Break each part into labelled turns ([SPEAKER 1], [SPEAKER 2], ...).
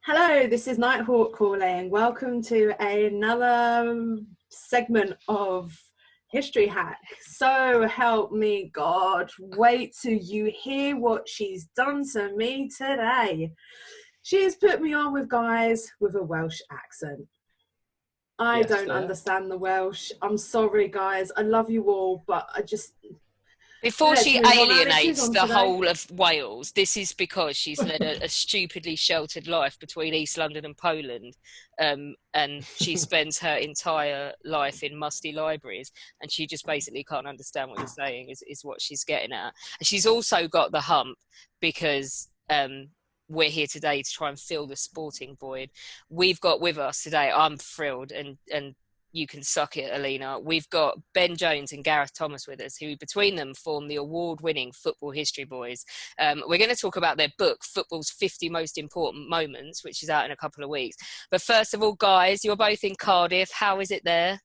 [SPEAKER 1] Hello, this is Nighthawk calling. Welcome to another segment of History Hack. So help me God, wait till you hear what she's done to me today. She has put me on with guys with a Welsh accent. I don't understand the Welsh. I'm sorry, guys. I love you all, but
[SPEAKER 2] Before
[SPEAKER 1] Let's
[SPEAKER 2] she
[SPEAKER 1] move on.
[SPEAKER 2] alienates the
[SPEAKER 1] today.
[SPEAKER 2] whole of Wales, this is because she's led a stupidly sheltered life between East London and Poland, and she spends her entire life in musty libraries, and she just basically can't understand what you're saying, is what she's getting at. And she's also got the hump because we're here today to try and fill the sporting void. We've got with us today, I'm thrilled, and you can suck it, Alina. We've got Ben Jones and Gareth Thomas with us, who between them form the award-winning Football History Boys. We're going to talk about their book, Football's 50 Most Important Moments, which is out in a couple of weeks. But first of all, guys, you're both in Cardiff. How is it there?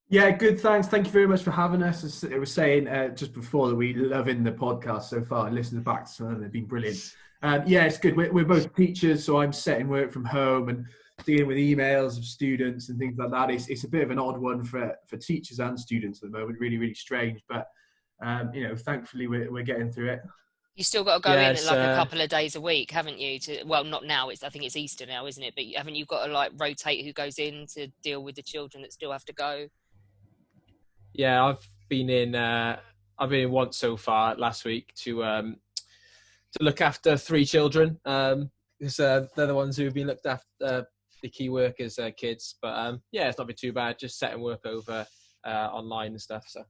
[SPEAKER 3] Yeah, good, thanks. Thank you very much for having us. As I was saying just before, that we're loving the podcast so far. Listening back to some of them, they've been brilliant. Yeah, it's good. We're both teachers, so I'm setting work from home and dealing with emails of students and things like that. It's a bit of an odd one for teachers and students at the moment. Really, really strange. But thankfully we're getting through it.
[SPEAKER 2] You still got to go in like a couple of days a week, haven't you? Well, not now. I think it's Easter now, isn't it? But haven't you got to like rotate who goes in to deal with the children that still have to go?
[SPEAKER 4] Yeah, I've been in once so far last week to look after 3 children. Because they're the ones who've been looked after, the key workers, kids. But yeah, it's not been too bad. Just setting work over online and stuff. So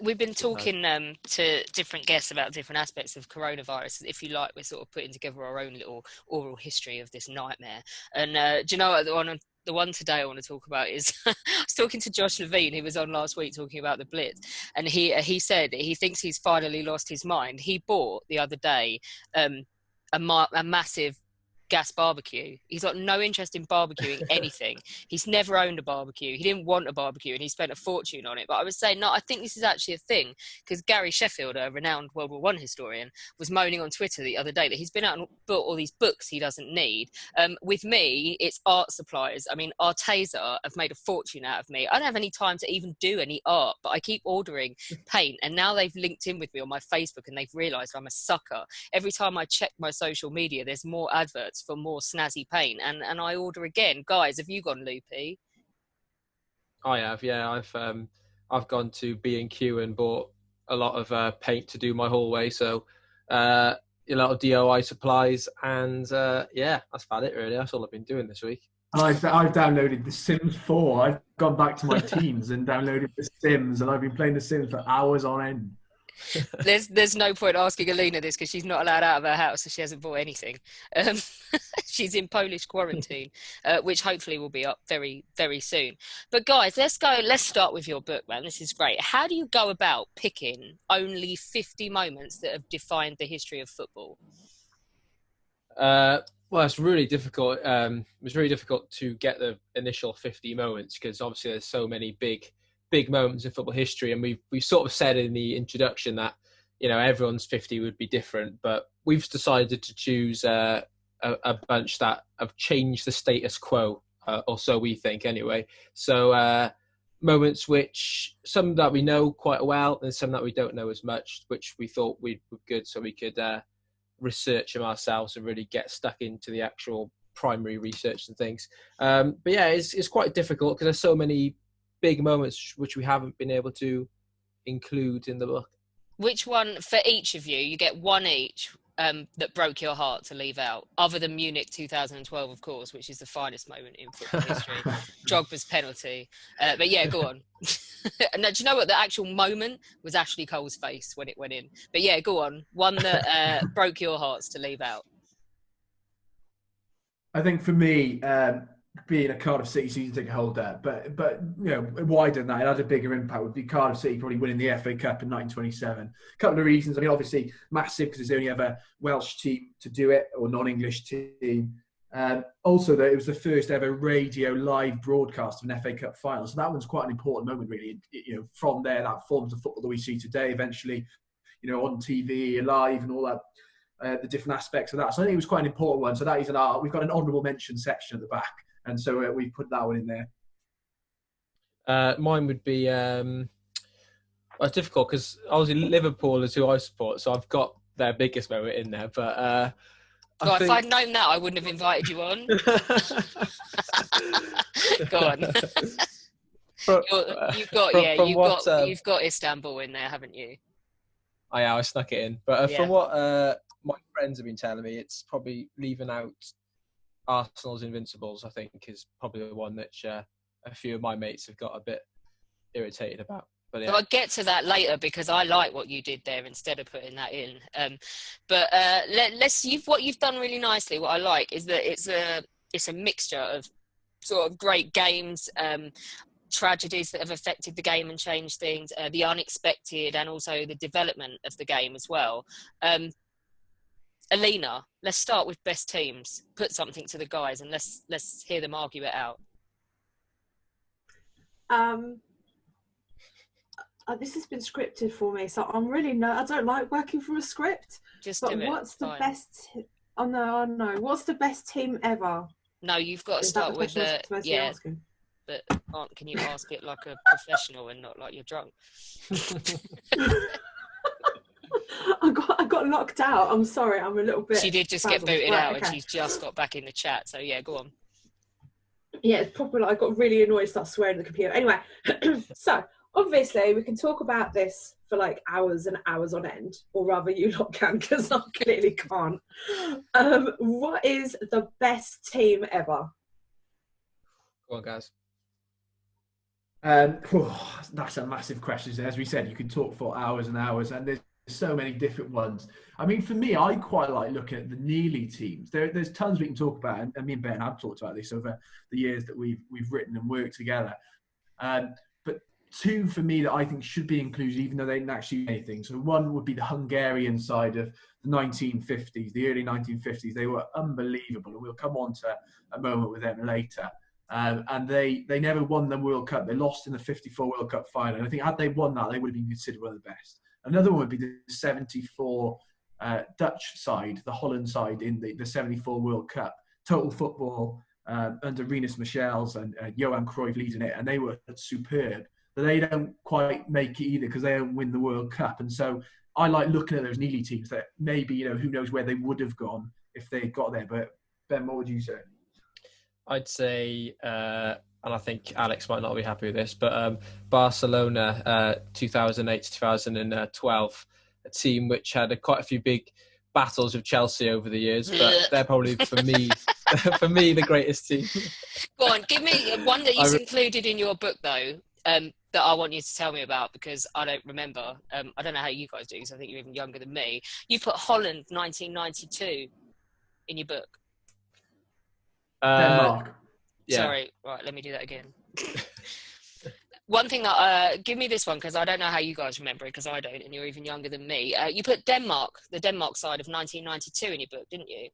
[SPEAKER 2] we've been talking to different guests about different aspects of coronavirus. If you like, we're sort of putting together our own little oral history of this nightmare. And do you know what? The one today I want to talk about is I was talking to Josh Levine, who was on last week talking about the Blitz, and he said he thinks he's finally lost his mind. He bought the other day a massive gas barbecue. He's got no interest in barbecuing anything. He's never owned a barbecue. He didn't want a barbecue, and he spent a fortune on it. But I was saying, no, I think this is actually a thing, because Gary Sheffield, a renowned World War I historian, was moaning on Twitter the other day that he's been out and bought all these books he doesn't need. With me, it's art supplies. I mean, Arteza have made a fortune out of me. I don't have any time to even do any art, but I keep ordering paint, and now they've linked in with me on my Facebook, and they've realised I'm a sucker. Every time I check my social media, there's more adverts for more snazzy paint, and I order again. Guys, have you gone loopy?
[SPEAKER 4] I have, yeah. I've gone to B&Q and bought a lot of paint to do my hallway. So a lot of DIY supplies, and yeah, that's about it really. That's all I've been doing this week.
[SPEAKER 3] I've downloaded The Sims 4. I've gone back to my teens and downloaded The Sims, and I've been playing The Sims for hours on end.
[SPEAKER 2] There's no point asking Alina this because she's not allowed out of her house, so she hasn't bought anything. She's in Polish quarantine, which hopefully will be up very, very soon. But guys, let's start with your book, man. This is great. How do you go about picking only 50 moments that have defined the history of football?
[SPEAKER 4] Well, it's really difficult. It was really difficult to get the initial 50 moments because obviously there's so many big moments in football history, and we sort of said in the introduction that everyone's 50 would be different, but we've decided to choose a bunch that have changed the status quo, or so we think anyway. So moments which some that we know quite well and some that we don't know as much, which we thought were good, so we could research them ourselves and really get stuck into the actual primary research and things. But yeah, it's quite difficult because there's so many big moments which we haven't been able to include in the book.
[SPEAKER 2] Which one, for each of you, you get one each, that broke your heart to leave out, other than Munich 2012, of course, which is the finest moment in football history. Drogba's penalty. But yeah, go on. Now, do you know what? The actual moment was Ashley Cole's face when it went in. But yeah, go on. One that broke your hearts to leave out.
[SPEAKER 3] I think for me, being a Cardiff City season ticket holder, but wider than that, it had a bigger impact. Would be Cardiff City probably winning the FA Cup in 1927. A couple of reasons. I mean, obviously massive because it's the only ever Welsh team to do it, or non-English team. Also, that it was the first ever radio live broadcast of an FA Cup final. So that one's quite an important moment, really. From there, that forms the football that we see today. Eventually, on TV, live, and all that. the different aspects of that. So I think it was quite an important one. So that is we've got an honourable mention section at the back, and so we put that one in there.
[SPEAKER 4] Mine would be it's difficult because obviously Liverpool is who I support, so I've got their biggest moment in there. But
[SPEAKER 2] if I'd known that, I wouldn't have invited you on. Go on. You've got Istanbul in there, haven't you?
[SPEAKER 4] I snuck it in. But from what my friends have been telling me, it's probably leaving out Arsenal's Invincibles, I think, is probably the one that a few of my mates have got a bit irritated about. But
[SPEAKER 2] So I'll get to that later because I like what you did there instead of putting that in. What you've done really nicely. What I like is that it's a mixture of sort of great games, tragedies that have affected the game and changed things, the unexpected, and also the development of the game as well. Alina, let's start with best teams. Put something to the guys and let's hear them argue it out.
[SPEAKER 1] This has been scripted for me, so I'm really I don't like working from a script.
[SPEAKER 2] Just
[SPEAKER 1] but
[SPEAKER 2] do it.
[SPEAKER 1] What's the
[SPEAKER 2] Fine.
[SPEAKER 1] best? Oh no! What's the best team ever?
[SPEAKER 2] No, you've got to start with But can you ask it like a professional and not like you're drunk?
[SPEAKER 1] I got locked out. I'm sorry. I'm a little bit.
[SPEAKER 2] She did just get booted out, and she's just got back in the chat. So yeah, go on.
[SPEAKER 1] Yeah, it's probably I got really annoyed, start swearing at the computer. Anyway, so obviously we can talk about this for like hours and hours on end, or rather you lot can, because I clearly can't. What is the best team ever?
[SPEAKER 4] Go on, guys.
[SPEAKER 3] That's a massive question. As we said, you can talk for hours and hours, and there's so many different ones. I mean, for me, I quite like looking at the nearly teams. There's tons we can talk about, and me and Ben have talked about this over the years that we've written and worked together. But two for me that I think should be included, even though they didn't actually do anything. So one would be the Hungarian side of the 1950s, the early 1950s. They were unbelievable, and we'll come on to a moment with them later. And they never won the World Cup. They lost in the 54 World Cup final. And I think had they won that, they would have been considered one of the best. Another one would be the 74 Dutch side, the Holland side in the 74 World Cup. Total football under Rinus Michels and Johan Cruyff leading it. And they were superb. But they don't quite make it either because they don't win the World Cup. And so I like looking at those nearly teams that maybe, who knows where they would have gone if they got there. But Ben, what would you say?
[SPEAKER 4] I'd say, and I think Alex might not be happy with this, but Barcelona 2008 to 2012, a team which had quite a few big battles with Chelsea over the years, but they're probably, for me, the greatest team.
[SPEAKER 2] Go on, give me one that you've included in your book, though, that I want you to tell me about, because I don't remember. I don't know how you guys do, because I think you're even younger than me. You put Holland 1992 in your book.
[SPEAKER 3] Denmark.
[SPEAKER 4] Yeah.
[SPEAKER 2] Sorry, right, let me do that again. One thing that, give me this one, because I don't know how you guys remember it, because I don't, and you're even younger than me. You put Denmark, the Denmark side of 1992 in your book, didn't you?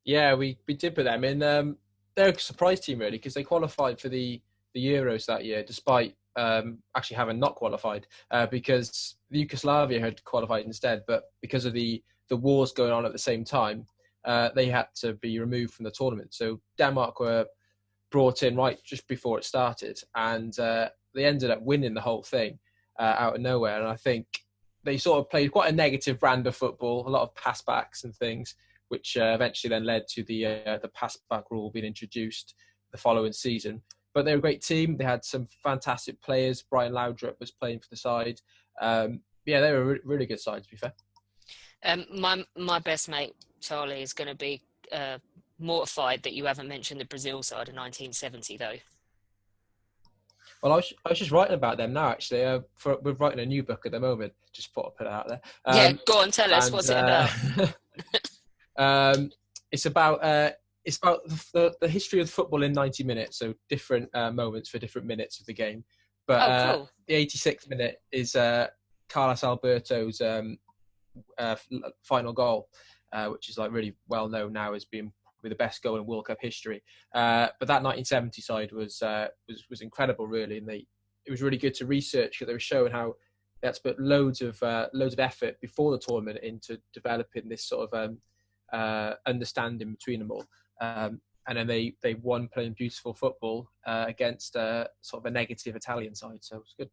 [SPEAKER 4] Yeah, we did put them in. They're a surprise team, really, because they qualified for the Euros that year, despite actually having not qualified, because Yugoslavia had qualified instead, but because of the wars going on at the same time, they had to be removed from the tournament. So Denmark were brought in right just before it started, and they ended up winning the whole thing out of nowhere. And I think they sort of played quite a negative brand of football, a lot of passbacks and things, which eventually then led to the passback rule being introduced the following season. But they were a great team. They had some fantastic players. Brian Laudrup was playing for the side. They were a really good side, to be fair.
[SPEAKER 2] My best mate, Charlie, is going to be mortified that you haven't mentioned the Brazil side of 1970, though.
[SPEAKER 4] Well, I was just writing about them now, actually. We're writing a new book at the moment. Just thought I'd put it out there.
[SPEAKER 2] Go on, tell us. What's it about?
[SPEAKER 4] It's about the history of football in 90 minutes, so different moments for different minutes of the game. But
[SPEAKER 2] cool.
[SPEAKER 4] The 86th minute is Carlos Alberto's final goal, which is like really well known now as being probably the best goal in World Cup history. But that 1970 side was incredible, really, and it was really good to research, because they were showing how they had to put loads of effort before the tournament into developing this sort of understanding between them all. And then they won playing beautiful football against sort of a negative Italian side. So it was good.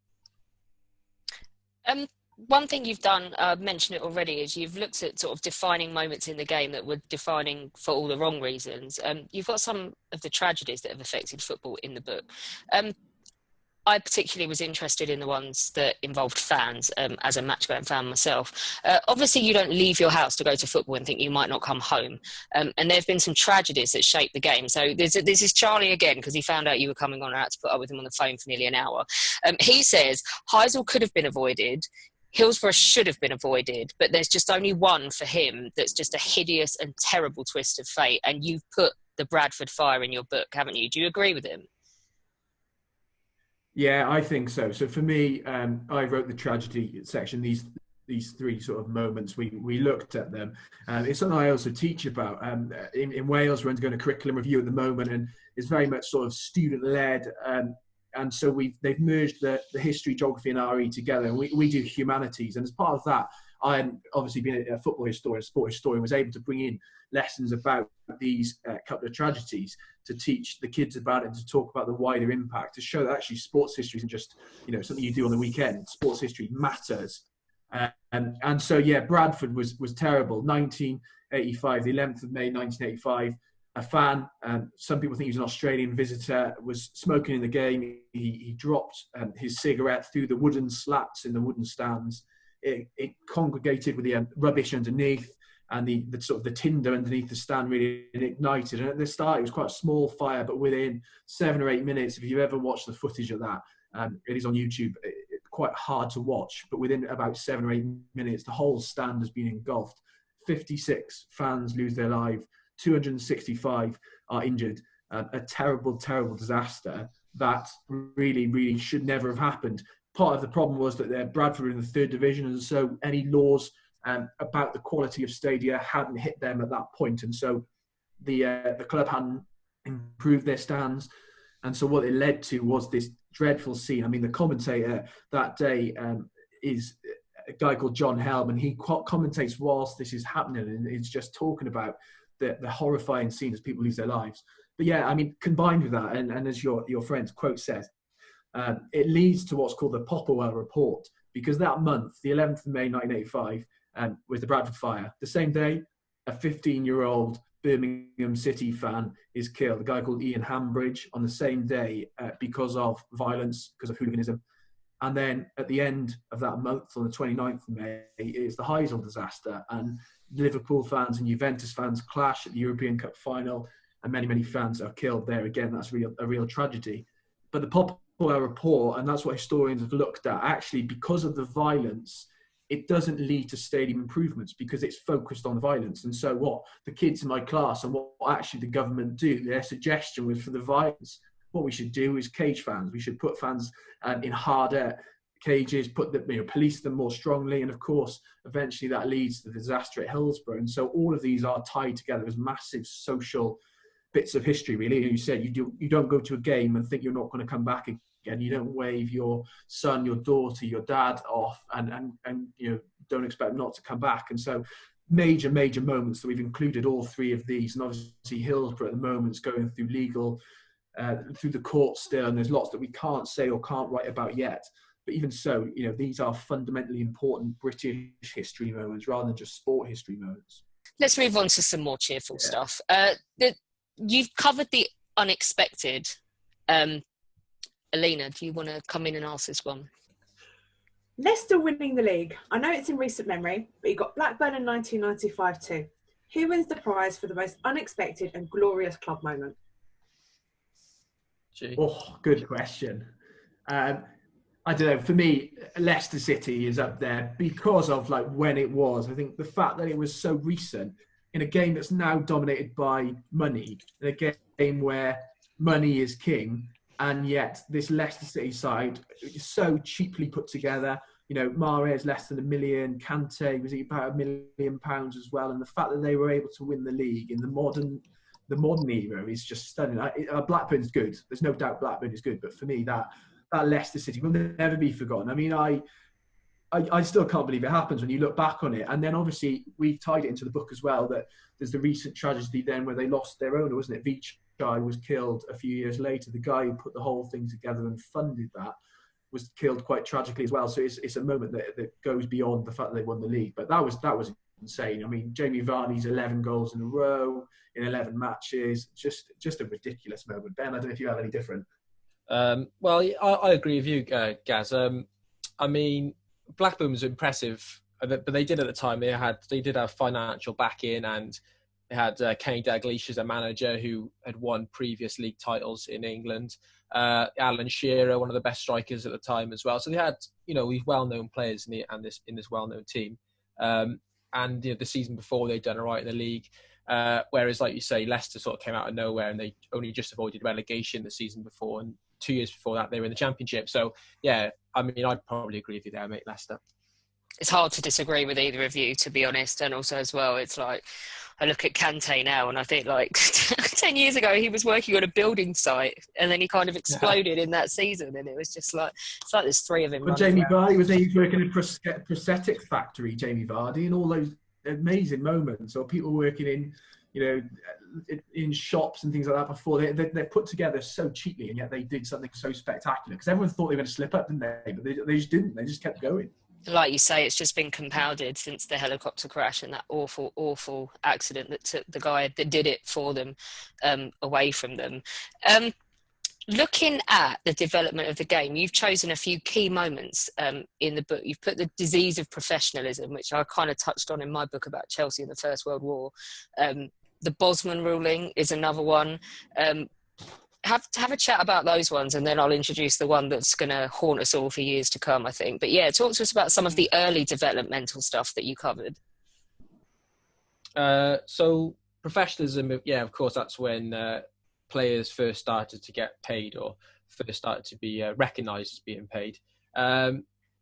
[SPEAKER 2] One thing you've done, I've mentioned it already, is you've looked at sort of defining moments in the game that were defining for all the wrong reasons. You've got some of the tragedies that have affected football in the book. I particularly was interested in the ones that involved fans, as a match-going fan myself. Obviously, you don't leave your house to go to football and think you might not come home. And there have been some tragedies that shaped the game. So this is Charlie again, because he found out you were coming on and I had to put up with him on the phone for nearly an hour. He says, Heysel could have been avoided. Hillsborough should have been avoided, but there's just only one for him that's just a hideous and terrible twist of fate. And you've put the Bradford fire in your book, haven't you? Do you agree with him?
[SPEAKER 3] Yeah, I think so. So for me, I wrote the tragedy section. These three sort of moments, we looked at them. It's something I also teach about. In Wales, we're undergoing a curriculum review at the moment, and it's very much sort of student led. And so they've merged the history, geography, and RE together. And we do humanities, and as part of that, I'm obviously being a football historian, sport historian, was able to bring in lessons about these couple of tragedies to teach the kids about it, and to talk about the wider impact, to show that actually sports history isn't just something you do on the weekend. Sports history matters. And so yeah, Bradford was terrible. 1985, the 11th of May 1985. A fan, some people think he was an Australian visitor, was smoking in the game. He dropped his cigarette through the wooden slats in the wooden stands. It congregated with the rubbish underneath, and the sort of the tinder underneath the stand really ignited. And at the start, it was quite a small fire, but within 7 or 8 minutes, if you've ever watched the footage of that, it is on YouTube. It's quite hard to watch, but within about 7 or 8 minutes, the whole stand has been engulfed. 56 fans lose their life. 265 are injured. A terrible, terrible disaster that really, really should never have happened. Part of the problem was that Bradford were in the 3rd division, and so any laws about the quality of stadia hadn't hit them at that point, and so the club hadn't improved their stands, and so what it led to was this dreadful scene. I mean, the commentator that day is a guy called John Helm, and he commentates whilst this is happening, and it's just talking about the horrifying scene as people lose their lives. But yeah, I mean, combined with that, and as your friend's quote says, it leads to what's called the Popplewell Report, because that month, the 11th of May 1985, was the Bradford fire. The same day, a 15-year-old Birmingham City fan is killed, a guy called Ian Hambridge, on the same day because of violence, because of hooliganism. And then at the end of that month, on the 29th of May, is the Heysel disaster, and Liverpool fans and Juventus fans clash at the European Cup final, and many, many fans are killed there. Again, that's a real tragedy. But the Popplewell Report, and that's what historians have looked at, actually, because of the violence, it doesn't lead to stadium improvements because it's focused on violence. And so what the kids in my class and what actually the government do, their suggestion was for the violence, what we should do is cage fans. We should put fans in harder cages, police them more strongly, and of course, eventually that leads to the disaster at Hillsborough. And so all of these are tied together as massive social bits of history, really. You said you don't go to a game and think you're not going to come back again. You don't wave your son, your daughter, your dad off, and don't expect them not to come back. And so major moments that we've included all three of these, and obviously Hillsborough at the moment is going through legal through the courts still, and there's lots that we can't say or can't write about yet. But even so, these are fundamentally important British history moments rather than just sport history moments.
[SPEAKER 2] Let's move on to some more cheerful stuff. You've covered the unexpected. Alina, do you want to come in and ask this one?
[SPEAKER 1] Leicester winning the league. I know it's in recent memory, but you got Blackburn in 1995 too. Who wins the prize for the most unexpected and glorious club moment?
[SPEAKER 3] Oh, good question. I don't know. For me, Leicester City is up there because of when it was. I think the fact that it was so recent in a game that's now dominated by money, in a game where money is king, and yet this Leicester City side is so cheaply put together. Mahrez less than $1 million, Kante was about £1 million as well, and the fact that they were able to win the league in the modern era is just stunning. Blackburn's good. There's no doubt Blackburn is good, but for me, that Leicester City will never be forgotten. I mean, I still can't believe it happens when you look back on it. And then obviously we've tied it into the book as well, that there's the recent tragedy then where they lost their owner, wasn't it? Vichai was killed a few years later. The guy who put the whole thing together and funded that was killed quite tragically as well. So it's a moment that goes beyond the fact that they won the league. But that was insane. I mean, Jamie Vardy's 11 goals in a row in 11 matches, just a ridiculous moment. Ben, I don't know if you have any different.
[SPEAKER 4] Well, I agree with you, Gaz. I mean, Blackburn was impressive, but they did at the time. They did have financial backing, and they had Kenny Dalglish as a manager who had won previous league titles in England. Alan Shearer, one of the best strikers at the time as well. So they had, these well-known players in this well-known team. And the season before they'd done all right in the league. Whereas, like you say, Leicester sort of came out of nowhere and they only just avoided relegation the season before, and 2 years before that they were in the Championship. So yeah, I mean, I'd probably agree with you there, mate. Leicester.
[SPEAKER 2] It's hard to disagree with either of you, to be honest. And also as well, it's like, I look at Kante now and I think 10 years ago he was working on a building site and then he kind of exploded in that season, and it was just like, it's like there's three of him.
[SPEAKER 3] But Jamie Vardy was working in a prosthetic factory, Jamie Vardy, and all those amazing moments, or people working in, in shops and things like that before. They're put together so cheaply, and yet they did something so spectacular because everyone thought they were going to slip up, didn't they? But they just didn't. They just kept going.
[SPEAKER 2] Like you say, it's just been compounded since the helicopter crash and that awful, awful accident that took the guy that did it for them away from them. Looking at the development of the game, you've chosen a few key moments in the book. You've put the disease of professionalism, which I kind of touched on in my book about Chelsea in the First World War. The Bosman ruling is another one. Have a chat about those ones, and then I'll introduce the one that's going to haunt us all for years to come, I think. But yeah, talk to us about some of the early developmental stuff that you covered.
[SPEAKER 4] So professionalism, yeah, of course, that's when players first started to get paid, or first started to be recognised as being paid.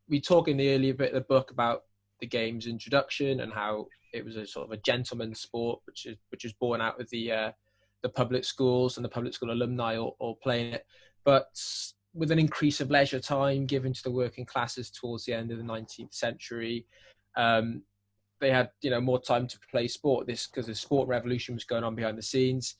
[SPEAKER 4] We talk in the earlier bit of the book about the game's introduction and how it was a sort of a gentleman's sport, which is born out of the public schools and the public school alumni all playing it. But with an increase of leisure time given to the working classes towards the end of the 19th century, they had more time to play sport. Because the sport revolution was going on behind the scenes,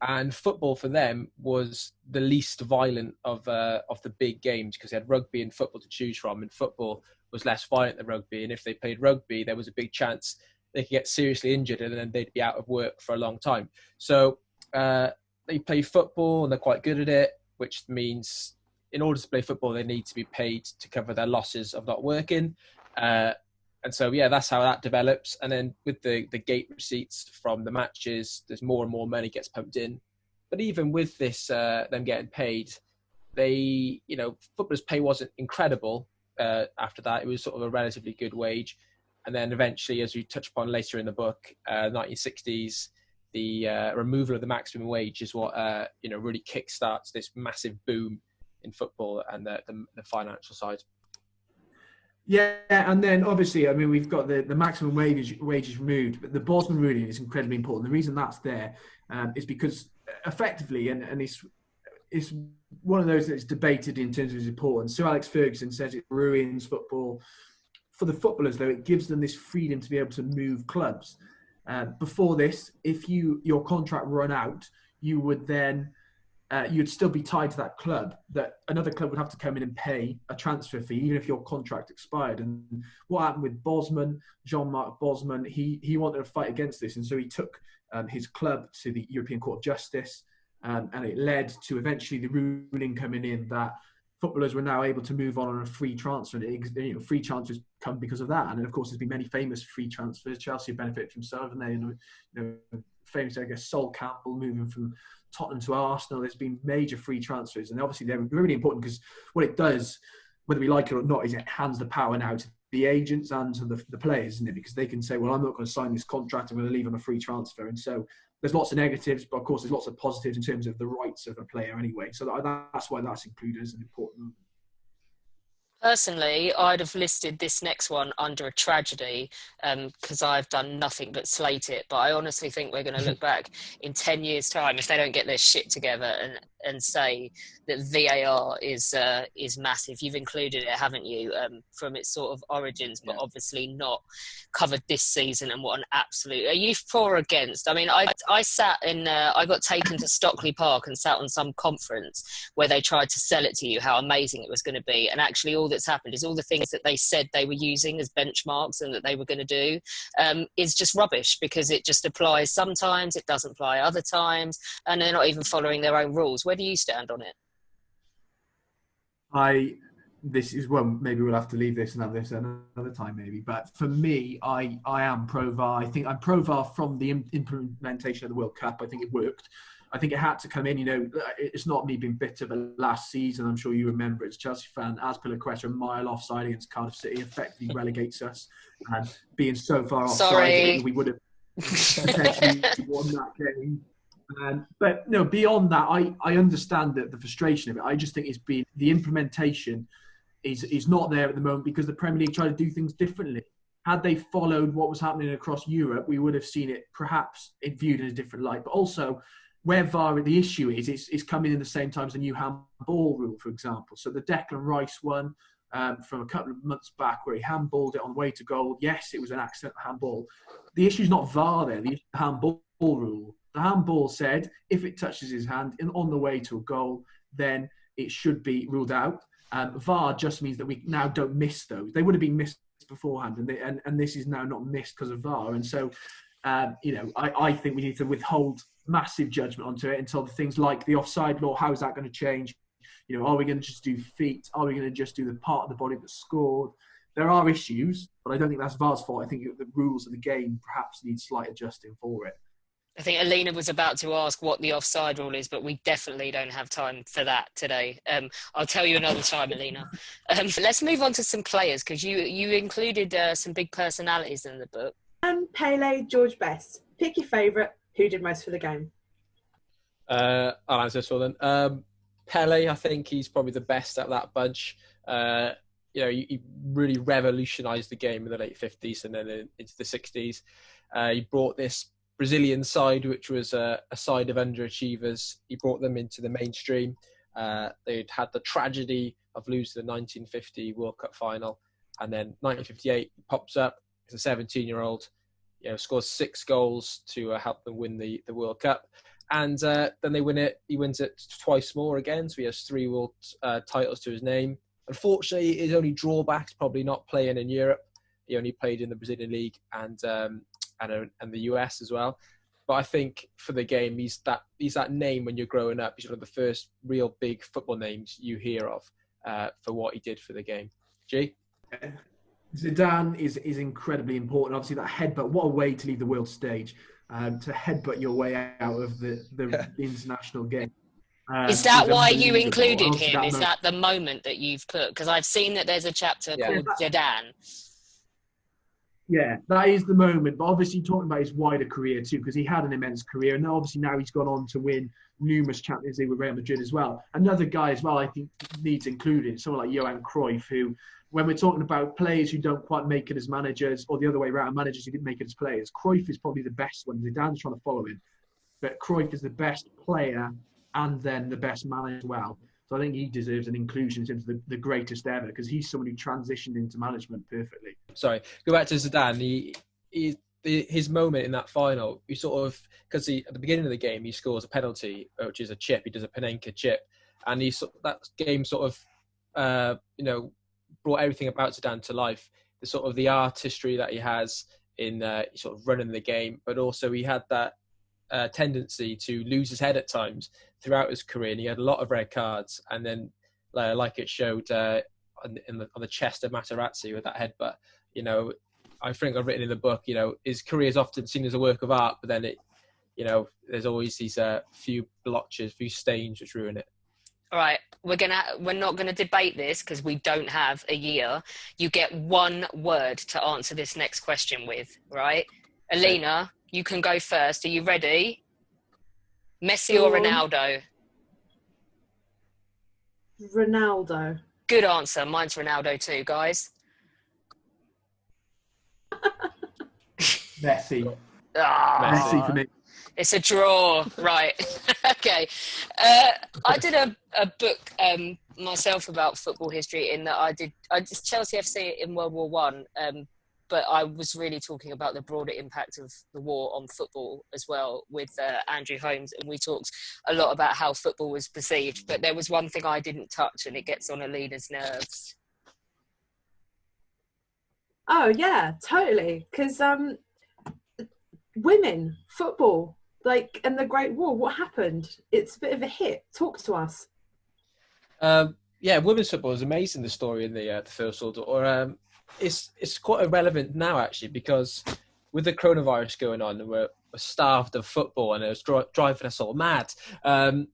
[SPEAKER 4] and football for them was the least violent of the big games, because they had rugby and football to choose from, and football was less violent than rugby. And if they played rugby, there was a big chance they could get seriously injured and then they'd be out of work for a long time. So they play football and they're quite good at it, which means in order to play football, they need to be paid to cover their losses of not working. And so, yeah, that's how that develops. And then with the gate receipts from the matches, there's more and more money gets pumped in. But even with this, them getting paid, footballers' pay wasn't incredible. After that, it was sort of a relatively good wage. And then eventually, as we touch upon later in the book, 1960s, the removal of the maximum wage is what really kickstarts this massive boom in football and the financial side.
[SPEAKER 3] Yeah, and then obviously, I mean, we've got the maximum wages removed, but the Bosman ruling is incredibly important. The reason that's there is because effectively, and it's one of those that's debated in terms of its importance. Sir Alex Ferguson says it ruins football. For the footballers, though, it gives them this freedom to be able to move clubs. Before this, if your contract run out, you would then you'd still be tied to that club. That another club would have to come in and pay a transfer fee, even if your contract expired. And what happened with Bosman, Jean-Marc Bosman, he wanted to fight against this, and so he took his club to the European Court of Justice, and it led to eventually the ruling coming in that footballers were now able to move on a free transfer. Free transfers come because of that. And then, of course, there's been many famous free transfers. Chelsea benefited from some, haven't they? Famous, I guess, Sol Campbell moving from Tottenham to Arsenal. There's been major free transfers. And obviously, they're really important because what it does, whether we like it or not, is it hands the power now to the agents and to the players, isn't it? Because they can say, well, I'm not going to sign this contract. I'm going to leave on a free transfer. And so there's lots of negatives, but of course there's lots of positives in terms of the rights of a player anyway. So that's why that's included as an important movement.
[SPEAKER 2] Personally, I'd have listed this next one under a tragedy because I've done nothing but slate it. But I honestly think we're going to look back in 10 years' time if they don't get their shit together and say that VAR is massive. You've included it, haven't you, from its sort of origins, but obviously not covered this season. And what an absolute... Are you for or against? I mean, I sat in... I got taken to Stockley Park and sat on some conference where they tried to sell it to you how amazing it was going to be, and actually all that's happened is all the things that they said they were using as benchmarks and that they were going to do is just rubbish, because it just applies sometimes, it doesn't apply other times, and they're not even following their own rules. Where do you stand on it?
[SPEAKER 3] This is one, maybe we'll have to leave this and have this another time maybe, but for me, I am pro VAR. I think I'm pro VAR from the implementation of the World Cup. I think it worked. I think it had to come in, it's not me being bitter, but last season, I'm sure you remember, as a Chelsea fan, Azpilicueta a mile offside against Cardiff City effectively relegates us, and being so far offside, we would have potentially won that game. But no, beyond that, I understand the frustration of it. I just think the implementation is not there at the moment because the Premier League tried to do things differently. Had they followed what was happening across Europe, we would have seen it perhaps viewed in a different light. But also, where VAR, the issue is, it's coming in the same time as the new handball rule, for example. So the Declan Rice one from a couple of months back where he handballed it on the way to goal. Yes, it was an accidental handball. The issue is not VAR there, the issue is the handball rule. The handball said if it touches his hand on the way to a goal, then it should be ruled out. VAR just means that we now don't miss those. They would have been missed beforehand, and this is now not missed because of VAR. And so, I think we need to withhold massive judgment onto it until the things like the offside law, how is that going to change? Are we going to just do feet? Are we going to just do the part of the body that scored? There are issues, but I don't think that's VAR's fault. I think the rules of the game perhaps need slight adjusting for it.
[SPEAKER 2] I think Alina was about to ask what the offside rule is, but we definitely don't have time for that today. I'll tell you another time, Alina. Let's move on to some players, because you included some big personalities in the book.
[SPEAKER 1] And Pele, George Best. Pick your favourite. Who did most for the game?
[SPEAKER 4] I'll answer this one then. Pele, I think he's probably the best at that bunch. He really revolutionised the game in the late 50s and then into the 60s. He brought this Brazilian side, which was a side of underachievers. He brought them into the mainstream. They'd had the tragedy of losing the 1950 World Cup final. And then 1958, he pops up as a 17-year-old, scores 6 goals to help them win the World Cup. And then they win it. He wins it twice more again. So he has 3 world titles to his name. Unfortunately, his only drawback is probably not playing in Europe. He only played in the Brazilian league and the US as well. But I think for the game, he's that name when you're growing up. He's one of the first real big football names you hear of for what he did for the game. G?
[SPEAKER 3] Zidane is incredibly important. Obviously, that headbutt, what a way to leave the world stage, to headbutt your way out of the international game.
[SPEAKER 2] Is that why you included him? Is that the moment that you've put? Because I've seen that there's a chapter called Zidane.
[SPEAKER 3] Yeah, that is the moment. But obviously, talking about his wider career too, because he had an immense career, and obviously now he's gone on to win numerous Champions League with Real Madrid as well. Another guy as well, I think needs included, someone like Johan Cruyff, who, when we're talking about players who don't quite make it as managers, or the other way around, managers who didn't make it as players, Cruyff is probably the best one. Zidane's trying to follow him, but Cruyff is the best player and then the best manager as well. So I think he deserves an inclusion into the greatest ever, because he's someone who transitioned into management perfectly.
[SPEAKER 4] Sorry, go back to Zidane. His moment in that final, he sort of, because at the beginning of the game, he scores a penalty, which is a chip. He does a Panenka chip. And that game sort of, brought everything about Zidane to life. The sort of the artistry that he has in sort of running the game, but also he had that tendency to lose his head at times throughout his career, and he had a lot of red cards. And then, like it showed on the chest of Materazzi with that headbutt, I think I've written in the book, his career is often seen as a work of art, but then there's always these few blotches, few stains which ruin it.
[SPEAKER 2] All right, we're not gonna debate this because we don't have a year. You get one word to answer this next question with, right? Alina, you can go first. Are you ready? Messi or Ronaldo?
[SPEAKER 1] Ronaldo.
[SPEAKER 2] Good answer. Mine's Ronaldo too, guys.
[SPEAKER 3] Messi.
[SPEAKER 2] Ah,
[SPEAKER 3] Messi for me.
[SPEAKER 2] it's a draw, right? Okay. I did a book myself about football history. In that I did Chelsea FC in World War One, but I was really talking about the broader impact of the war on football as well with Andrew Holmes, and we talked a lot about how football was perceived. But there was one thing I didn't touch, and it gets on Alina's nerves.
[SPEAKER 1] Oh yeah, totally. Because women football, like, and the Great War, what happened? It's a bit of a hit. Talk to us.
[SPEAKER 4] Yeah, women's football is amazing. The story in the First World War. It's quite irrelevant now actually, because with the coronavirus going on, we're starved of football, and it was driving us all mad. When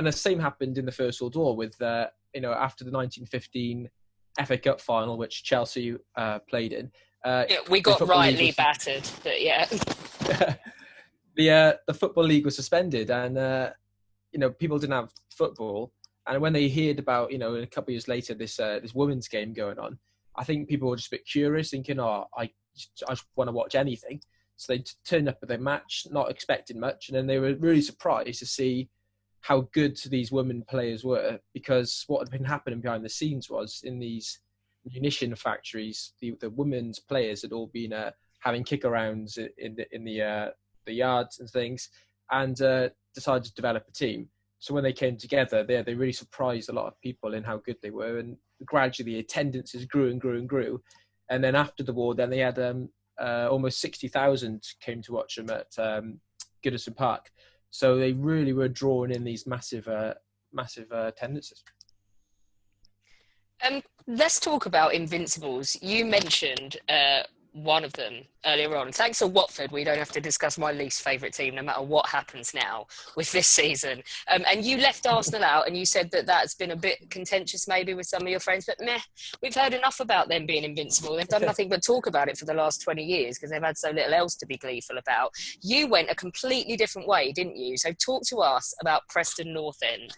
[SPEAKER 4] the same happened in the First World War with after the 1915 FA Cup final, which Chelsea played in.
[SPEAKER 2] Yeah, we got rightly battered, but yeah.
[SPEAKER 4] The Football League was suspended, and people didn't have football. And when they heard about, a couple of years later, this women's game going on, I think people were just a bit curious, thinking, I just want to watch anything. So they turned up at their match, not expecting much, and then they were really surprised to see how good these women players were, because what had been happening behind the scenes was in these munition factories, the women's players had all been having kick-arounds in the yards and things, and decided to develop a team. So when they came together, they really surprised a lot of people in how good they were, and gradually attendances grew and grew and grew. And then after the war, then they had almost 60,000 came to watch them at Goodison Park. So they really were drawing in these massive attendances.
[SPEAKER 2] Let's talk about Invincibles. You mentioned one of them earlier on. Thanks to Watford, we don't have to discuss my least favourite team, no matter what happens now with this season. And you left Arsenal out, and you said that that's been a bit contentious maybe with some of your friends, but we've heard enough about them being invincible. They've done nothing but talk about it for the last 20 years because they've had so little else to be gleeful about. You went a completely different way, didn't you? So talk to us about Preston North End.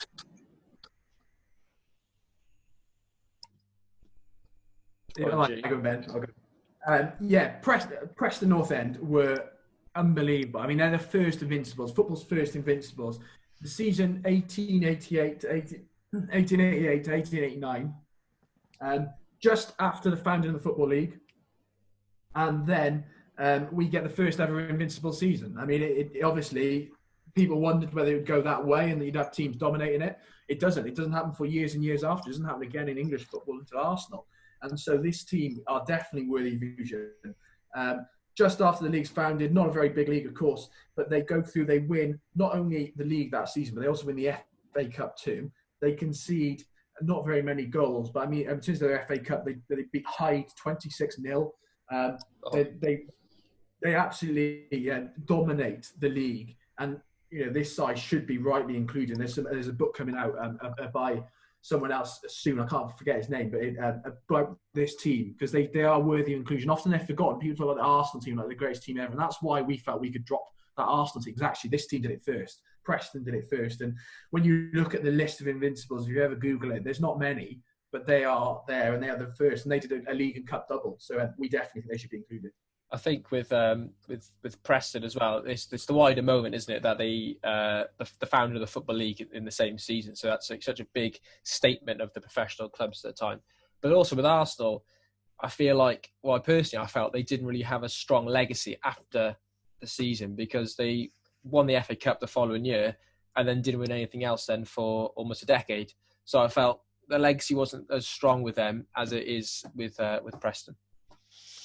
[SPEAKER 3] I'll go, Ben. I'll go. Preston North End were unbelievable. I mean, they're the first Invincibles, football's first Invincibles. The season 1888 to 1889, just after the founding of the Football League. And then we get the first ever Invincible season. I mean, it obviously, people wondered whether it would go that way and that you'd have teams dominating it. It doesn't. It doesn't happen for years and years after. It doesn't happen again in English football until Arsenal. And so this team are definitely worthy of inclusion. Just after the league's founded, not a very big league, of course, but they win not only the league that season, but they also win the FA Cup too. They concede not very many goals, but I mean, in terms of their FA Cup, they beat Hyde 26-0. They absolutely dominate the league. And, this side should be rightly included. There's a book coming out by someone else soon, I can't forget his name, but about this team, because they are worthy of inclusion. Often they're forgotten. People talk about the Arsenal team like the greatest team ever, and that's why we felt we could drop that Arsenal team, because actually this team did it first. Preston did it first. And when you look at the list of Invincibles, if you ever Google it, there's not many, but they are there, and they are the first, and they did a league and cup double. So we definitely think they should be included.
[SPEAKER 4] I think with Preston as well, it's the wider moment, isn't it, that the founder of the Football League in the same season. So that's such a big statement of the professional clubs at the time. But also with Arsenal, I feel like, I felt they didn't really have a strong legacy after the season, because they won the FA Cup the following year and then didn't win anything else then for almost a decade. So I felt the legacy wasn't as strong with them as it is with Preston.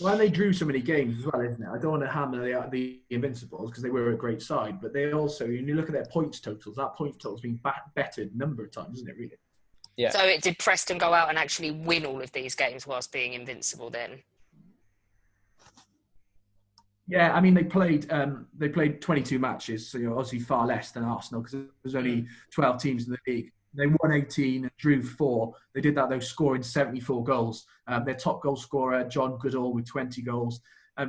[SPEAKER 3] Well, they drew so many games as well, isn't it? I don't want to hammer the Invincibles because they were a great side, but they also, when you look at their points totals, that points total's been bettered a number of times, isn't it, really?
[SPEAKER 4] Yeah.
[SPEAKER 2] So did Preston go out and actually win all of these games whilst being invincible then?
[SPEAKER 3] Yeah, I mean, they played 22 matches, so obviously far less than Arsenal, because there's only 12 teams in the league. They won 18 and drew 4. They did that, though, scoring 74 goals. Their top goal scorer, John Goodall, with 20 goals.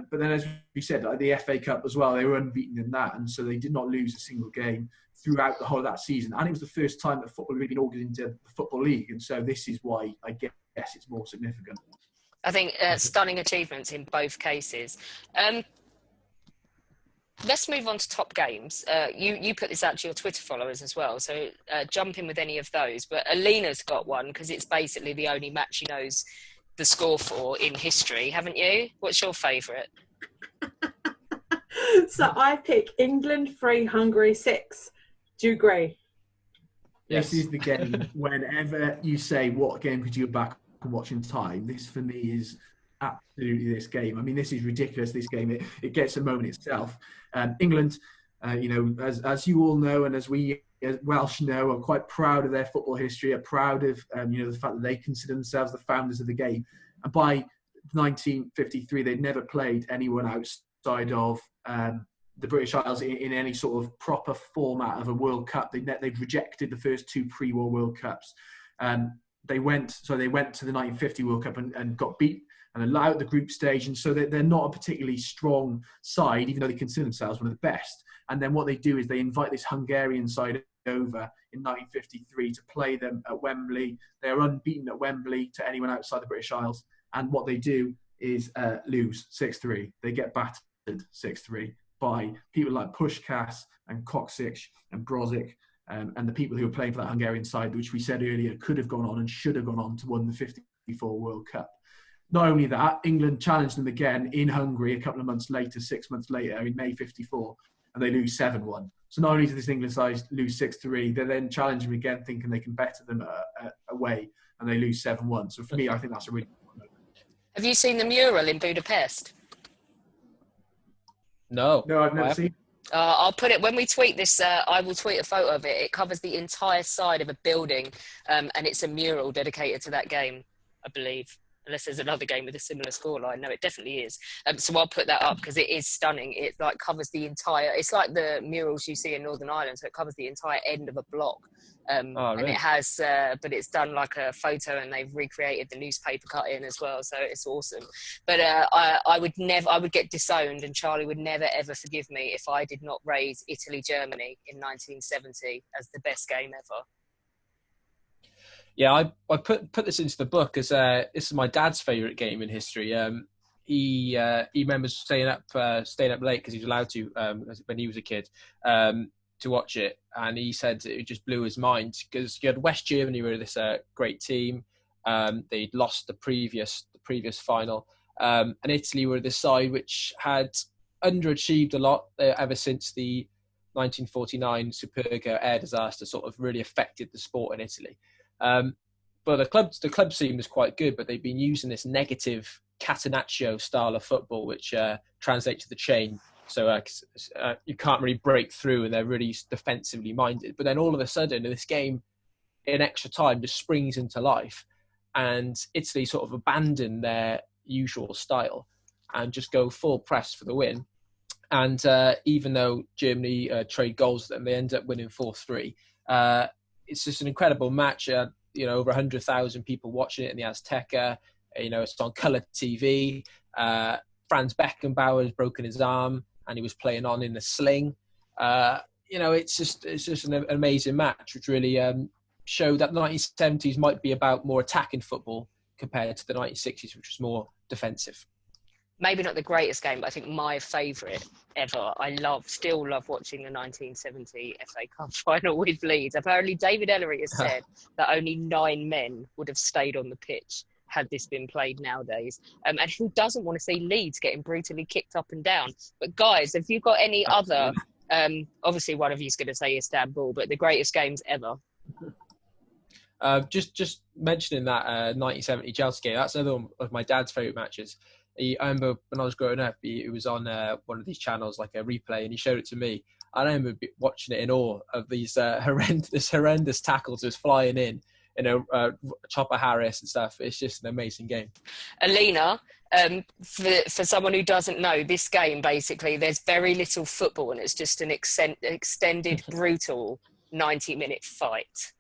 [SPEAKER 3] But then, as we said, like the FA Cup as well, they were unbeaten in that, and so they did not lose a single game throughout the whole of that season. And it was the first time that football had really been organised into the Football League, and so this is why I guess it's more significant.
[SPEAKER 2] I think stunning achievements in both cases. Let's move on to top games. You put this out to your Twitter followers as well, so jump in with any of those. But Alina's got one because it's basically the only match she knows the score for in history, haven't you? What's your favourite?
[SPEAKER 1] So I pick England 3, Hungary 6. Do you agree?
[SPEAKER 3] Yes. This is the game. Whenever you say what game could you go back and watch in time, this for me is absolutely this game. I mean, this is ridiculous. This game, it gets a moment itself. England, as you all know, and as we as Welsh know, are quite proud of their football history. Are proud of the fact that they consider themselves the founders of the game. And by 1953, they'd never played anyone outside of the British Isles in any sort of proper format of a World Cup. They'd rejected the first 2 pre-war World Cups. They went to the 1950 World Cup and got beat and allowed the group stage, and so they're not a particularly strong side, even though they consider themselves one of the best. And then what they do is they invite this Hungarian side over in 1953 to play them at Wembley. They are unbeaten at Wembley to anyone outside the British Isles, and what they do is lose 6-3. They get battered 6-3 by people like Puskás and Koksic and Brozic, and the people who were playing for that Hungarian side, which we said earlier could have gone on and should have gone on to win the 54 World Cup. Not only that, England challenged them again in Hungary a couple of months later, 6 months later, in May 54, and they lose 7-1. So not only did this England side lose 6-3, they then challenge them again, thinking they can better them away, and they lose 7-1. So for me, I think that's a really good moment.
[SPEAKER 2] Have you seen the mural in Budapest?
[SPEAKER 3] No, I've never seen.
[SPEAKER 2] I'll put it when we tweet this. I will tweet a photo of it. It covers the entire side of a building, and it's a mural dedicated to that game, I believe. Unless there's another game with a similar scoreline. No, it definitely is. So I'll put that up because it is stunning. It like covers the entire. It's like the murals you see in Northern Ireland, so it covers the entire end of a block.
[SPEAKER 3] Really?
[SPEAKER 2] And it has, but it's done like a photo, and they've recreated the newspaper cut-in as well. So it's awesome. But I would get disowned, and Charlie would never ever forgive me if I did not raise Italy-Germany in 1970 as the best game ever.
[SPEAKER 4] Yeah, I put this into the book as this is my dad's favourite game in history. He remembers staying up late because he was allowed to when he was a kid to watch it, and he said it just blew his mind because you had West Germany were this great team. They'd lost the previous final, and Italy were the side which had underachieved a lot ever since the 1949 Superga air disaster sort of really affected the sport in Italy. But the club scene was quite good, but they've been using this negative catenaccio style of football, which translates to the chain. So you can't really break through, and they're really defensively minded. But then all of a sudden, this game in extra time just springs into life, and Italy sort of abandon their usual style and just go full press for the win. And even though Germany trade goals, then they end up winning 4-3. It's just an incredible match. Over 100,000 people watching it in the Azteca. It's on colour TV. Franz Beckenbauer has broken his arm, and he was playing on in the sling. It's just an amazing match, which really showed that the 1970s might be about more attacking football compared to the 1960s, which was more defensive.
[SPEAKER 2] Maybe not the greatest game, but I think my favourite ever. I still love watching the 1970 FA Cup final with Leeds. Apparently, David Ellery has said that only 9 men would have stayed on the pitch had this been played nowadays. And who doesn't want to see Leeds getting brutally kicked up and down? But guys, have you got any other? Obviously, one of you is going to say Istanbul, but the greatest games ever.
[SPEAKER 4] Just mentioning that 1970 Chelsea game. That's another one of my dad's favourite matches. I remember when I was growing up, it was on one of these channels, like a replay, and he showed it to me. I remember watching it in awe of these horrendous tackles just flying in, Chopper Harris and stuff. It's just an amazing game.
[SPEAKER 2] Alina, for someone who doesn't know, this game, basically, there's very little football, and it's just an extended, brutal 90-minute fight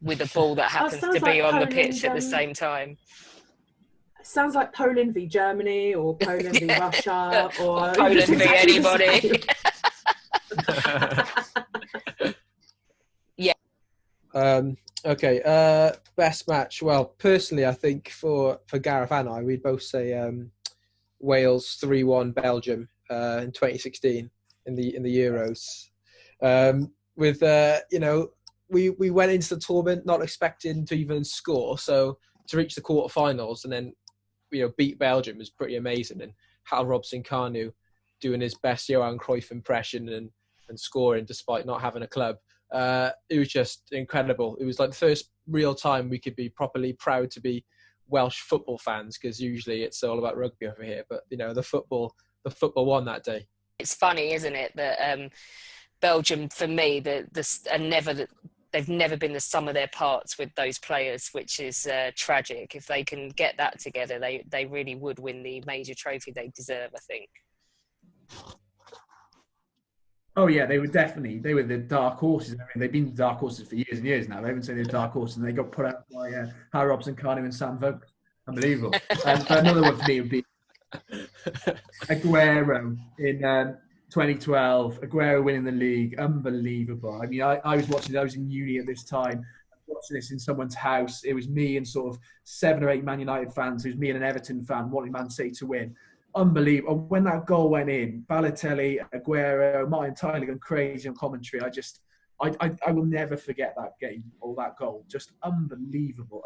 [SPEAKER 2] with a ball that happens to be on the pitch at the same time.
[SPEAKER 1] Sounds like Poland v Germany or Poland v Russia or
[SPEAKER 2] Poland v
[SPEAKER 1] exactly the
[SPEAKER 2] anybody.
[SPEAKER 4] Okay. Best match. Well, personally, I think for Gareth and I, we'd both say Wales 3-1 Belgium in 2016 in the Euros. We went into the tournament not expecting to even score, so to reach the quarterfinals and then beat Belgium was pretty amazing. And Hal Robson-Kanu doing his best Johan Cruyff impression and scoring despite not having a club. It was just incredible. It was like the first real time we could be properly proud to be Welsh football fans, because usually it's all about rugby over here. But the football won that day.
[SPEAKER 2] It's funny, isn't it, that Belgium, for me, they've never been the sum of their parts with those players, which is tragic. If they can get that together, they really would win the major trophy they deserve, I think.
[SPEAKER 3] Oh yeah, they were the dark horses. I mean, they've been dark horses for years and years now. They haven't said they're dark horses, and they got put out by Harry Robson-Kanu and Sam Vogel. Unbelievable. And another one for me would be Aguero in 2012. Aguero winning the league, unbelievable. I mean, I was watching. I was in uni at this time, watching this in someone's house. It was me and sort of 7 or 8 Man United fans. It was me and an Everton fan wanting Man City to win. Unbelievable. When that goal went in, Balotelli, Aguero, Martin Tyler going crazy on commentary. I will never forget that game or that goal. Just unbelievable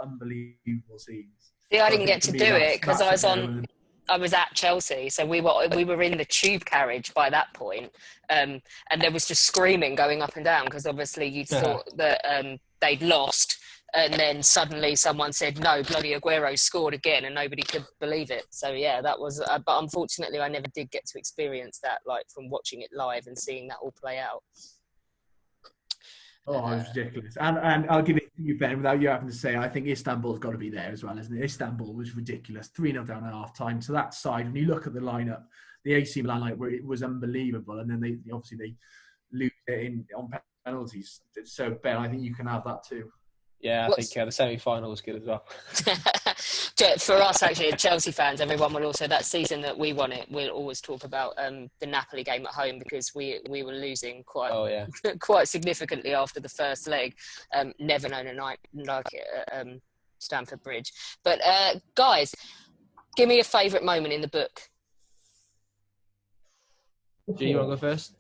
[SPEAKER 3] scenes.
[SPEAKER 2] See, I didn't get to do it because I was at Chelsea, so we were in the tube carriage by that point, and there was just screaming going up and down because obviously you thought that they'd lost. And then suddenly someone said, no, bloody Aguero scored again, and nobody could believe it. So, yeah, that was... but unfortunately, I never did get to experience that, like, from watching it live and seeing that all play out.
[SPEAKER 3] Oh, it was ridiculous. And I'll give it to you, Ben, without you having to say, I think Istanbul's got to be there as well, isn't it? Istanbul was ridiculous. 3-0 down at half-time. So that side, when you look at the lineup, the AC Milan lineup, it was unbelievable. And then they lose it on penalties. So, Ben, I think you can have that too.
[SPEAKER 4] Yeah, I think the semi-final was good as well.
[SPEAKER 2] For us, actually, Chelsea fans, everyone will also, that season that we won it, we'll always talk about the Napoli game at home because we were losing quite significantly after the first leg. Never known a night like it at Stamford Bridge. But guys, give me a favourite moment in the book.
[SPEAKER 4] Do you want to go first?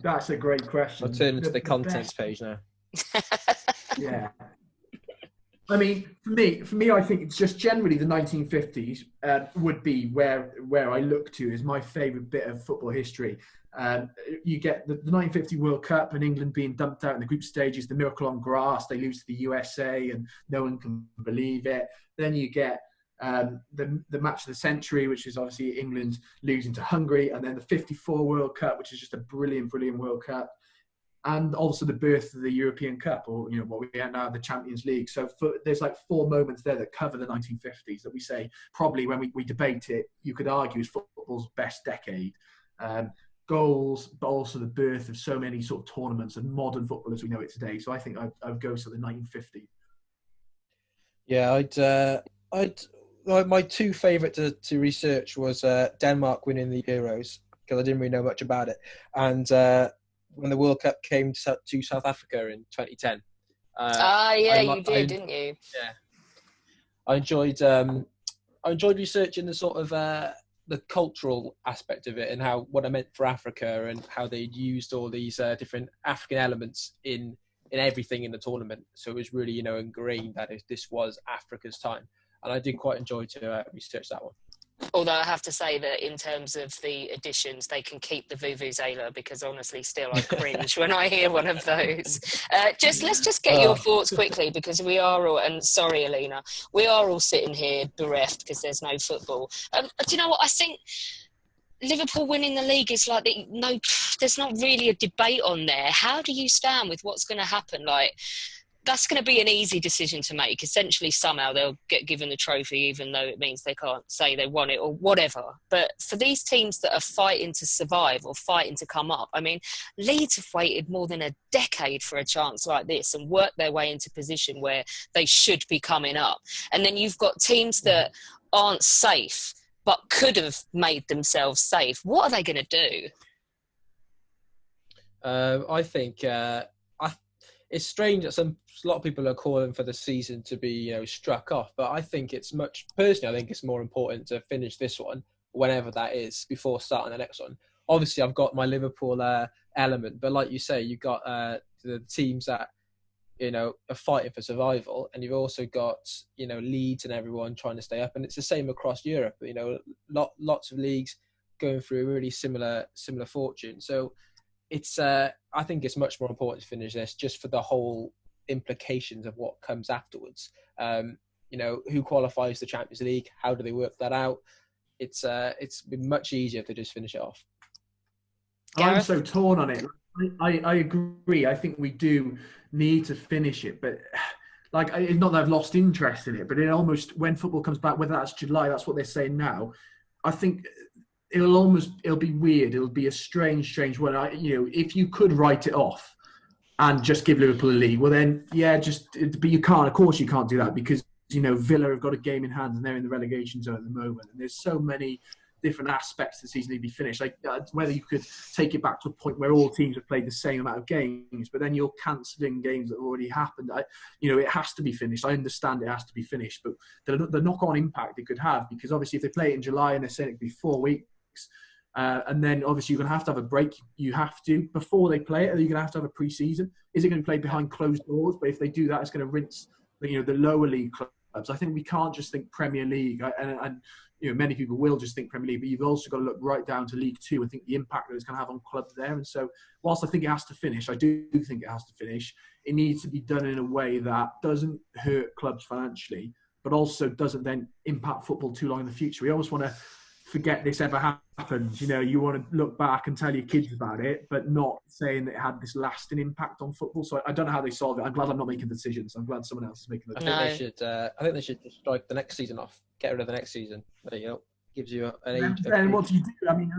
[SPEAKER 3] That's a great question.
[SPEAKER 4] I'll turn to the contents page now.
[SPEAKER 3] Yeah. I mean, for me, I think it's just generally the 1950s would be where I look to as my favourite bit of football history. You get the 1950 World Cup and England being dumped out in the group stages, the miracle on grass, they lose to the USA and no one can believe it. Then you get the match of the century, which is obviously England losing to Hungary, and then the 54 World Cup, which is just a brilliant World Cup. And also the birth of the European Cup, or what we are now, the Champions League. So there's like 4 moments there that cover the 1950s that we say probably when we debate it, you could argue is football's best decade. Goals, but also the birth of so many sort of tournaments and modern football as we know it today. So I think I would go to the 1950s.
[SPEAKER 4] Yeah, my 2 favourite to research was Denmark winning the Euros because I didn't really know much about it, and when the World Cup came to South Africa in 2010.
[SPEAKER 2] You did, didn't you?
[SPEAKER 4] Yeah. I enjoyed researching the sort of the cultural aspect of it and what it meant for Africa and how they'd used all these different African elements in everything in the tournament. So it was really, ingrained that this was Africa's time. And I did quite enjoy to research that one.
[SPEAKER 2] Although I have to say that in terms of the additions, they can keep the Vuvuzela because honestly, still I cringe when I hear one of those. Let's just get your thoughts quickly because we are all, and sorry, Alina, we are all sitting here bereft because there's no football. Do you know what? I think Liverpool winning the league is like, there's not really a debate on there. How do you stand with what's going to happen? Like, that's going to be an easy decision to make. Essentially, somehow they'll get given the trophy, even though it means they can't say they won it or whatever. But for these teams that are fighting to survive or fighting to come up, I mean, Leeds have waited more than a decade for a chance like this and worked their way into position where they should be coming up. And then you've got teams that aren't safe but could have made themselves safe. What are they going to do?
[SPEAKER 4] I think it's strange that a lot of people are calling for the season to be, struck off. But I think I think it's more important to finish this one, whenever that is, before starting the next one. Obviously, I've got my Liverpool element, but like you say, you've got the teams that are fighting for survival, and you've also got Leeds and everyone trying to stay up, and it's the same across Europe. Lots of leagues going through a really similar fortune. So it's I think it's much more important to finish this, just for the whole implications of what comes afterwards. Who qualifies the Champions League? How do they work that out? It's been much easier to just finish it off.
[SPEAKER 2] Gareth?
[SPEAKER 3] I'm so torn on it. I agree. I think we do need to finish it, but it's not that I've lost interest in it, but it almost, when football comes back, whether that's July, that's what they're saying now, I think it'll be weird. It'll be a strange one. If you could write it off and just give Liverpool a league, well then, but you can't. Of course you can't do that, because, Villa have got a game in hand and they're in the relegation zone at the moment. And there's so many different aspects of the season need to be finished. Whether you could take it back to a point where all teams have played the same amount of games, but then you're cancelling games that have already happened. It has to be finished. I understand it has to be finished, but the knock-on impact it could have, because obviously if they play it in July and they're saying it could be 4 weeks, and then obviously you're going to have a break. You have to, before they play it, are you going to have a pre-season? Is it going to play behind closed doors? But if they do that, it's going to rinse the lower league clubs. I think we can't just think Premier League, and many people will just think Premier League, but you've also got to look right down to League Two and think the impact that it's going to have on clubs there. And so, whilst I think it has to finish, I do think it has to finish. It needs to be done in a way that doesn't hurt clubs financially, but also doesn't then impact football too long in the future. We always want to forget this ever happened. You want to look back and tell your kids about it, but not saying that it had this lasting impact on football. So I don't know how they solve it. I'm glad I'm not making the decisions. I'm glad someone else is making the decisions.
[SPEAKER 4] I think they should just strike the next season off. Get rid of the next season. There you go. Gives you an age.
[SPEAKER 3] Then what do you do? I mean,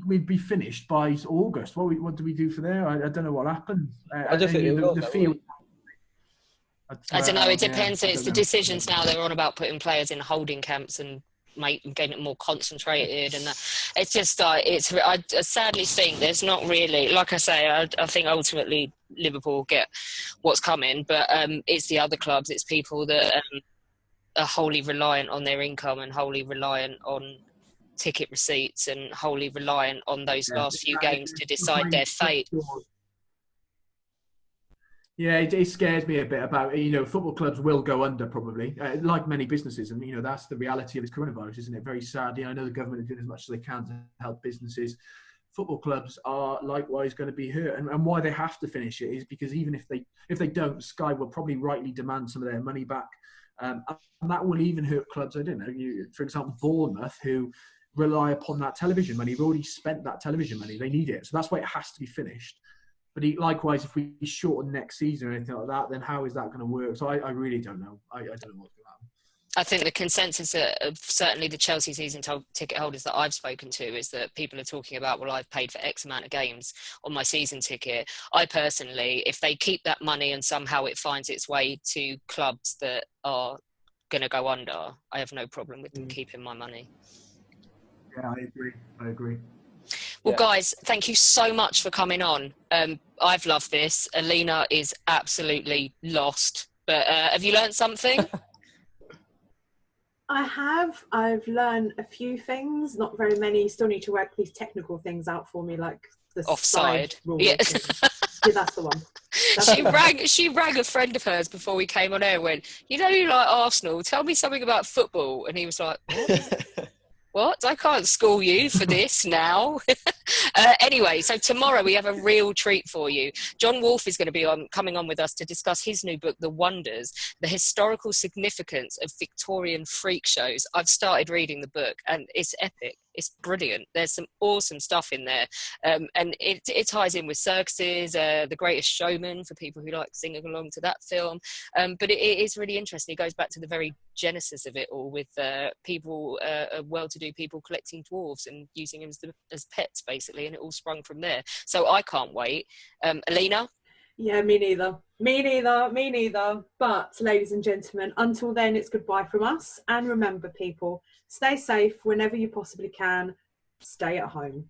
[SPEAKER 3] we'd be finished by August. What do we do for there? I don't know what happens.
[SPEAKER 4] I don't think
[SPEAKER 3] the field.
[SPEAKER 2] I don't know. It depends. It's the decisions now. They're on about putting players in holding camps and getting it more concentrated, and it's just I sadly think there's not really, like I say, I think ultimately Liverpool get what's coming, but it's the other clubs, it's people that are wholly reliant on their income and wholly reliant on ticket receipts and wholly reliant on those last few games to decide their fate.
[SPEAKER 3] Yeah, it scares me a bit about, football clubs will go under probably, like many businesses. And, that's the reality of this coronavirus, isn't it? Very sadly, I know the government are doing as much as they can to help businesses. Football clubs are likewise going to be hurt. And why they have to finish it is because even if they don't, Sky will probably rightly demand some of their money back. And that will even hurt clubs, I don't know, for example, Bournemouth, who rely upon that television money. They've already spent that television money. They need it. So that's why it has to be finished. But likewise, if we shorten next season or anything like that, then how is that going to work? So I really don't know. I don't know what's going to happen.
[SPEAKER 2] I think the consensus of certainly the Chelsea season ticket holders that I've spoken to is that people are talking about, well, I've paid for X amount of games on my season ticket. I personally, if they keep that money and somehow it finds its way to clubs that are going to go under, I have no problem with them keeping my money.
[SPEAKER 3] Yeah, I agree.
[SPEAKER 2] Well, guys, thank you so much for coming on. I've loved this. Alina is absolutely lost. But have you learned something?
[SPEAKER 1] I have. I've learned a few things, not very many. Still need to work these technical things out for me, like the
[SPEAKER 2] offside
[SPEAKER 1] rule.
[SPEAKER 2] Yeah.
[SPEAKER 1] Yeah, that's the one.
[SPEAKER 2] She rang a friend of hers before we came on air and went, you like Arsenal, tell me something about football. And he was like, what? I can't school you for this now. Anyway, so tomorrow we have a real treat for you. John Wolfe is going to be coming on with us to discuss his new book, The Wonders, the historical significance of Victorian freak shows. I've started reading the book and it's epic. It's brilliant. There's some awesome stuff in there, and it ties in with circuses, The Greatest Showman for people who like singing along to that film. But it is really interesting. It goes back to the very genesis of it all, with people, well-to-do people collecting dwarves and using them as pets, basically, and it all sprung from there. So I can't wait. Alina?
[SPEAKER 1] Yeah, me neither. Me neither. Me neither. But, ladies and gentlemen, until then, it's goodbye from us. And remember, people, stay safe whenever you possibly can. Stay at home.